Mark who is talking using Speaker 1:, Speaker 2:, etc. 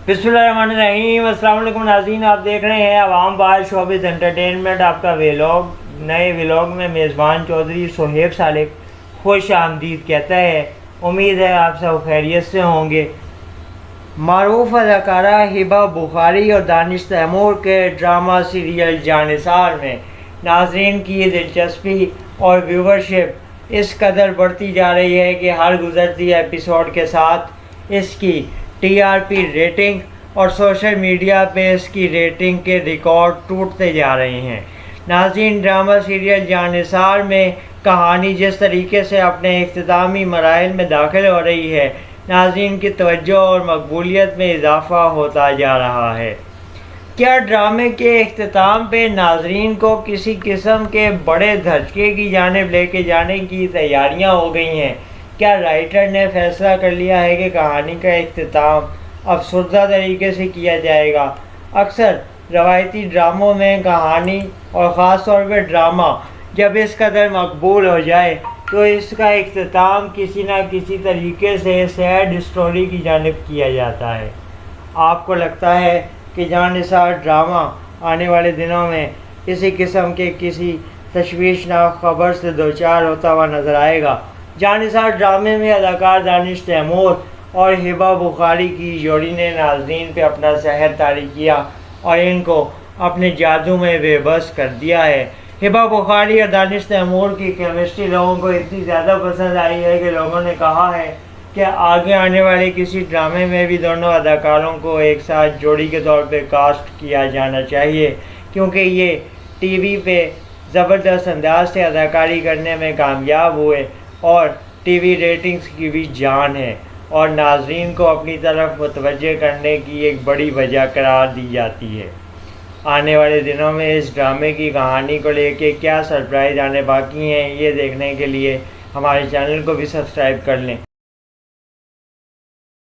Speaker 1: बिस्मिल्लाहिर्रहमानिर्रहीम। अस्सलाम वालेकुम नाज़रीन, आप देख रहे हैं अवाम बाज शोबिज़ एंटरटेनमेंट। आपका व्लॉग नए व्लॉग में मेज़बान चौधरी सुहेब सालिक खुश आमदीद कहता है। उम्मीद है आप सब खैरियत से होंगे। मारूफ अदाकारा हिबा बुखारी और दानिश तैमूर के ड्रामा सीरियल जानिसार में नाज़रीन की दिलचस्पी और व्यूवरशिप इस कदर बढ़ती जा रही है कि हर गुज़रती एपिसोड के साथ इसकी टीआरपी रेटिंग और सोशल मीडिया पे इसकी रेटिंग के रिकॉर्ड टूटते जा रहे हैं। नाज़रीन, ड्रामा सीरियल जानिसार में कहानी जिस तरीके से अपने इख्तितामी मराहिल में दाखिल हो रही है, नाज़रीन की तवज्जो और मकबूलियत में इजाफ़ा होता जा रहा है। क्या ड्रामे के इख्तिताम पे नाज़रीन को किसी किस्म के बड़े धचके की जानिब लेके जाने की तैयारियां हो गई हैं? क्या राइटर ने फैसला कर लिया है कि कहानी का इख्तिताम अफसरदा तरीके से किया जाएगा? अक्सर रवायती ड्रामों में कहानी और ख़ास तौर पर ड्रामा जब इस कदर मकबूल हो जाए तो इसका इख्तिताम किसी न किसी तरीके से सैड स्टोरी की जानिब किया जाता है। आपको लगता है कि जानिसार ड्रामा आने वाले दिनों में इसी किस्म के किसी तशवीशनाक खबर से दो चार होता हुआ नज़र आएगा? जानिसार ड्रामे में अदाकार दानिश तैमूर और हिबा बुखारी की जोड़ी ने नाज़रीन पे अपना सहर तारी किया और इनको अपने जादू में बेबस कर दिया है। हिबा बुखारी और दानिश तैमूर की केमिस्ट्री लोगों को इतनी ज़्यादा पसंद आई है कि लोगों ने कहा है कि आगे आने वाले किसी ड्रामे में भी दोनों अदाकारों को एक साथ जोड़ी के तौर पे कास्ट किया जाना चाहिए, क्योंकि ये टीवी पे ज़बरदस्त अंदाज से अदाकारी करने में कामयाब हुए और टीवी रेटिंग्स की भी जान है और नाज़रीन को अपनी तरफ मुतवज्जे करने की एक बड़ी वजह करार दी जाती है। आने वाले दिनों में इस ड्रामे की कहानी को लेके क्या सरप्राइज़ आने बाकी हैं, ये देखने के लिए हमारे चैनल को भी सब्सक्राइब कर लें।